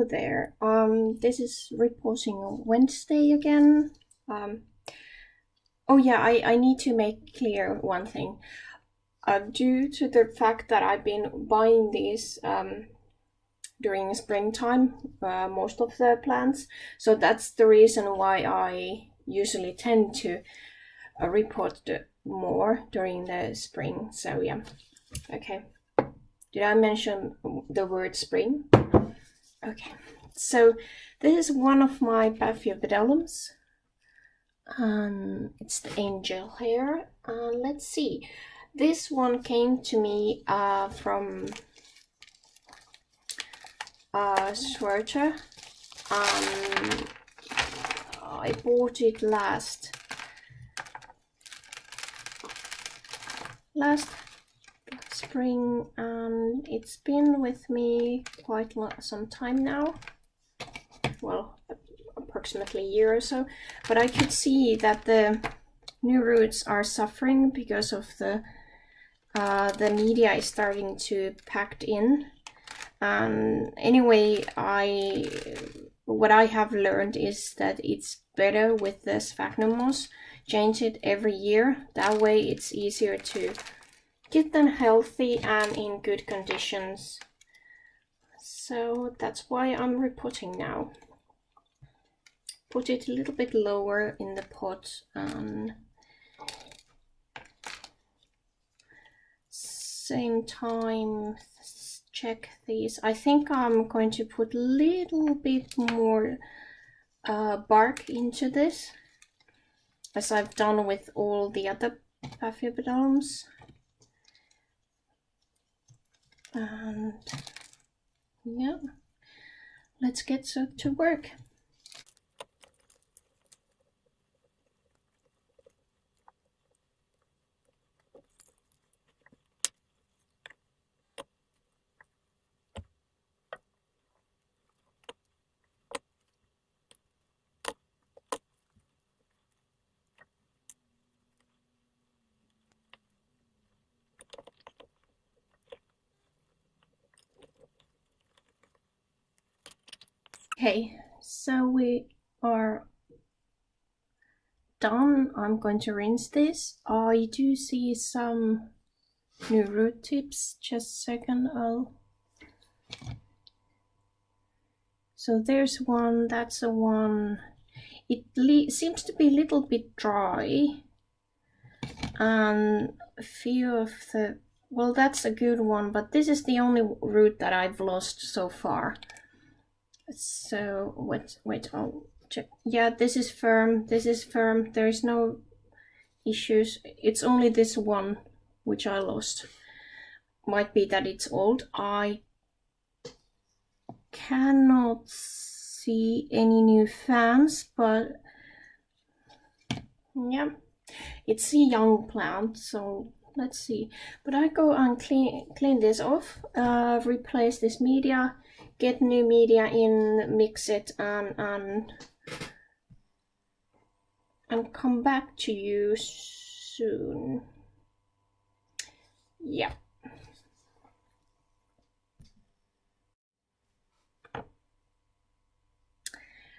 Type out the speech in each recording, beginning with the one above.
hello there. This is Repotting Wednesday again. Oh yeah, I need to make clear one thing. Due to the fact that I've been buying these during springtime, most of the plants, so that's the reason why I usually tend to repot more during the spring. So yeah, okay. Did I mention the word spring? Okay, so this is one of my Paphiopedilums. It's the angel hair. Let's see. This one came to me from Schwerter. I bought it last spring, and it's been with me quite some time now. Well, approximately a year or so, but I could see that the new roots are suffering because of the media is starting to packed in. And anyway, what I have learned is that it's better with the sphagnum moss. Change it every year. That way it's easier to get them healthy and in good conditions. So that's why I'm repotting now. Put it a little bit lower in the pot and same time check these. I think I'm going to put a little bit more bark into this, as I've done with all the other Paphiopedilums. And yeah, let's get to work. Okay, so we are done. I'm going to rinse this. I do see some new root tips. Just a second. So there's one. That's a one. It seems to be a little bit dry, and a few of the, well, that's a good one, but this is the only root that I've lost so far. So wait, I'll check. Yeah, this is firm. This is firm. There is no issues. It's only this one which I lost. Might be that it's old. I cannot see any new fans, but yeah, it's a young plant, so let's see. But I go and clean this off, replace this media, get new media in, mix it, and come back to you soon. Yeah.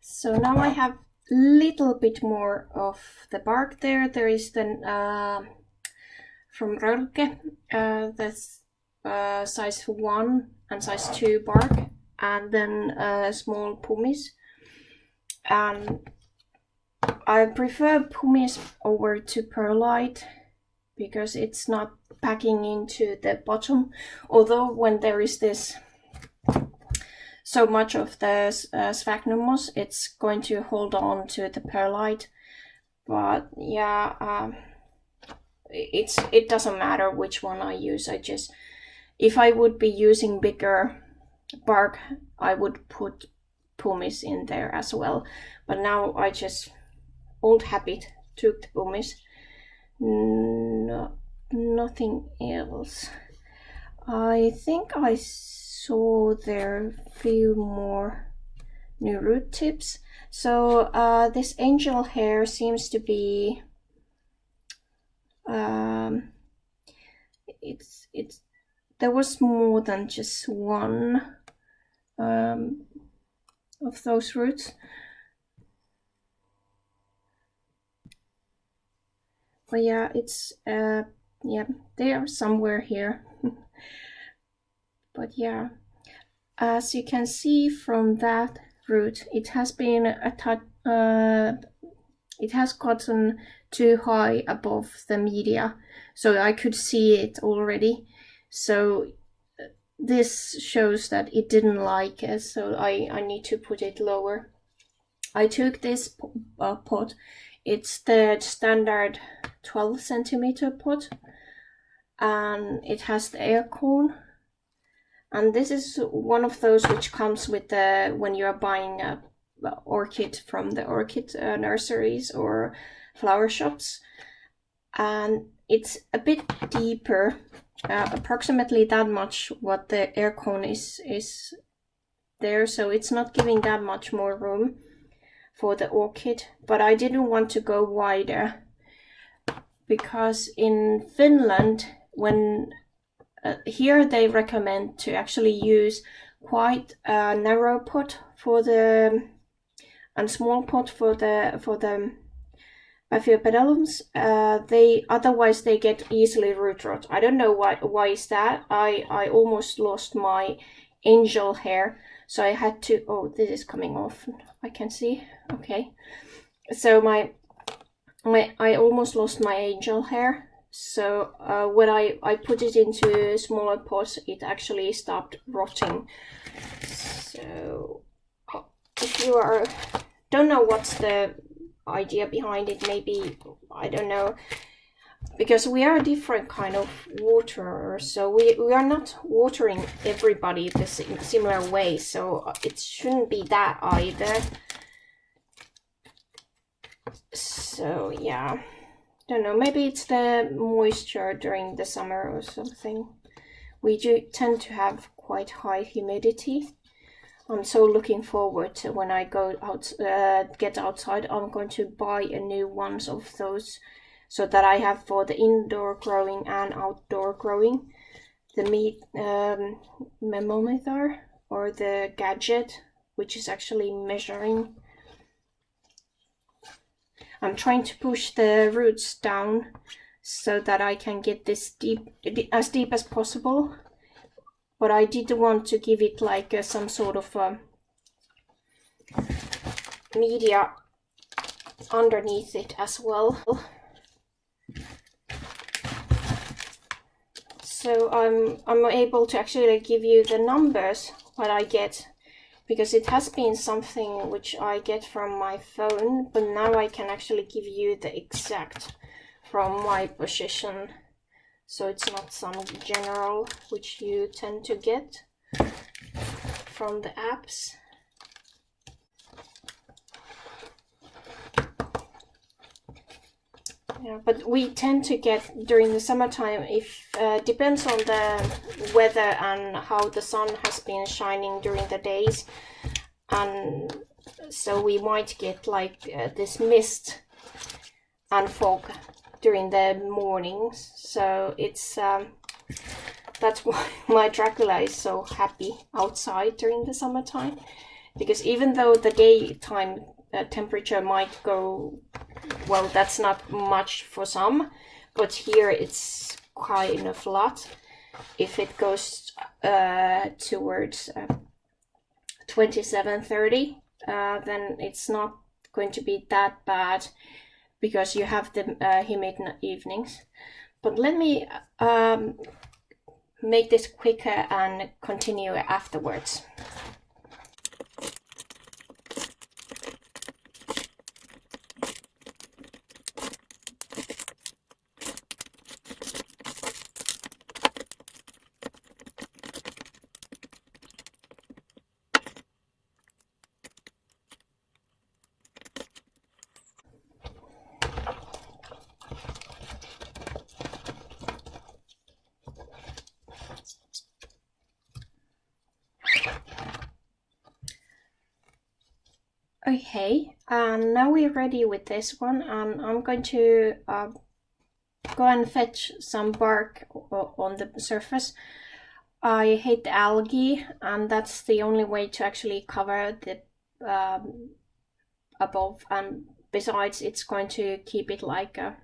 So now I have a little bit more of the bark there. There is the from Rölke, that's size 1 and size 2 bark, and then small pumice. And I prefer pumice over to perlite because it's not packing into the bottom, although when there is this so much of the sphagnum moss, it's going to hold on to the perlite. But yeah, it doesn't matter which one I use. I just, if I would be using bigger bark, I would put pumice in there as well. But now I just, old habit, took the pumice. No, nothing else. I think I saw there a few more new root tips. So this angel hair seems to be there was more than just one. of those roots. But yeah, it's yeah, they are somewhere here. But yeah, as you can see from that root, it has been it has gotten too high above the media, so I could see it already. So this shows that it didn't like it, so I need to put it lower. I took this pot. It's the standard 12 centimeter pot, and it has the air cone. And this is one of those which comes with the when you are buying a orchid from the orchid nurseries or flower shops, and it's a bit deeper, approximately that much what the air cone is there, so it's not giving that much more room for the orchid. But I didn't want to go wider, because in Finland, when here they recommend to actually use quite a narrow pot for the and small pot for the Paphiopedilums. Otherwise they get easily root rot. I don't know why is that. I almost lost my angel hair, so I had to. Oh, this is coming off. I can see. Okay, so I almost lost my angel hair. So when I put it into smaller pots, it actually stopped rotting. So if you don't know what's the idea behind it, maybe, I don't know, because we are a different kind of waterer, so we are not watering everybody the similar way, so it shouldn't be that either. So yeah, don't know, maybe it's the moisture during the summer or something. We do tend to have quite high humidity. I'm so looking forward to when I go out, get outside. I'm going to buy a new ones of those, so that I have for the indoor growing and outdoor growing. The memometer, or the gadget, which is actually measuring. I'm trying to push the roots down so that I can get this as deep as possible. But I did want to give it like some sort of media underneath it as well. So I'm able to actually give you the numbers what I get, because it has been something which I get from my phone, but now I can actually give you the exact from my position. So it's not some general which you tend to get from the apps. Yeah, but we tend to get during the summertime, if depends on the weather and how the sun has been shining during the days, and so we might get like this mist and fog during the mornings. So it's that's why my Dracula is so happy outside during the summertime, because even though the daytime temperature might go, well, that's not much for some, but here it's kind of a lot. If it goes towards 27-30, then it's not going to be that bad, because you have the humid evenings. But let me make this quicker and continue afterwards. Okay, and now we're ready with this one, and I'm going to go and fetch some bark on the surface. I hate the algae, and that's the only way to actually cover the above, and besides it's going to keep it like a,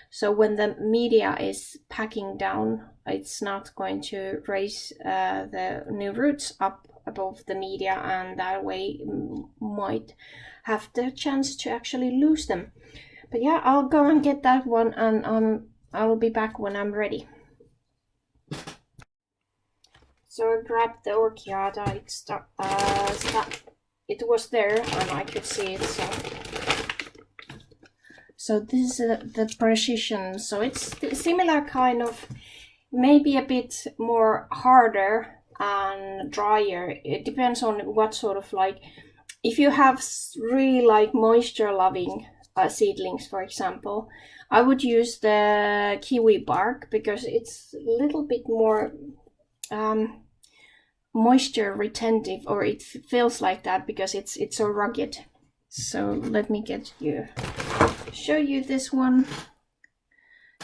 so when the media is packing down, it's not going to raise the new roots up above the media, and that way might have the chance to actually lose them. But yeah, I'll go and get that one, and I'll be back when I'm ready. So I grabbed the Orchiata. It was there and I could see it. So this is the precision. So it's similar kind of, maybe a bit more harder and drier. It depends on what sort of, like, if you have really like moisture loving seedlings, for example, I would use the kiwi bark because it's a little bit more moisture retentive, or it feels like that because it's so rugged. So let me show you this one.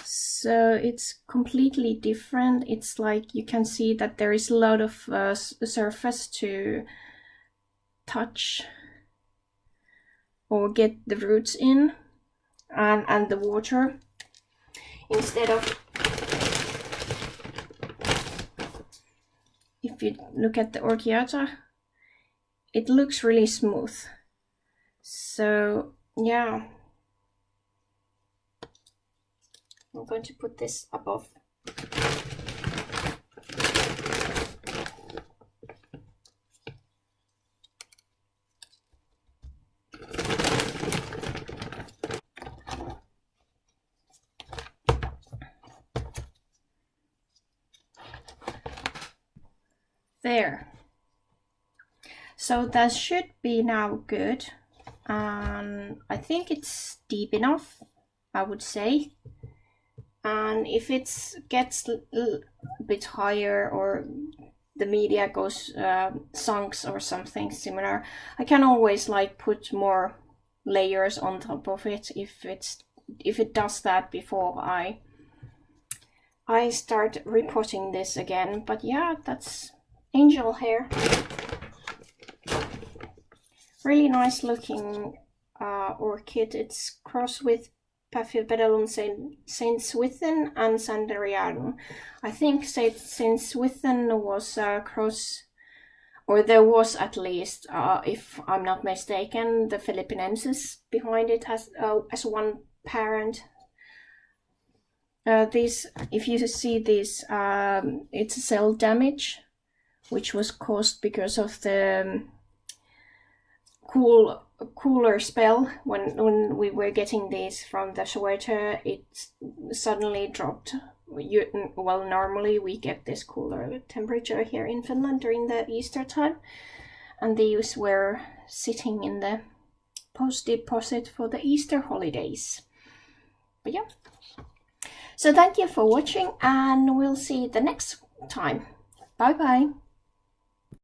So it's completely different. It's like you can see that there is a lot of surface to touch or get the roots in, and the water, instead of, if you look at the Orchiata, it looks really smooth. So yeah, I'm going to put this above. There. So that should be now good. I think it's deep enough, I would say. And if it gets a bit higher, or the media goes sunks or something similar, I can always like put more layers on top of it if it does that before I start repotting this again. But yeah, that's angel hair. Really nice looking orchid. It's crossed with Paphiopedilum Saint Swithin and Sanderianum. I think Saint Swithin was cross, or there was at least, if I'm not mistaken, the Philippinensis behind it as one parent. If you see this, it's cell damage, which was caused because of the cooler spell. When we were getting these from the Schwerter, it suddenly dropped. Well, normally we get this cooler temperature here in Finland during the Easter time, and these were sitting in the post deposit for the Easter holidays. But yeah, so thank you for watching, and we'll see you the next time. Bye bye.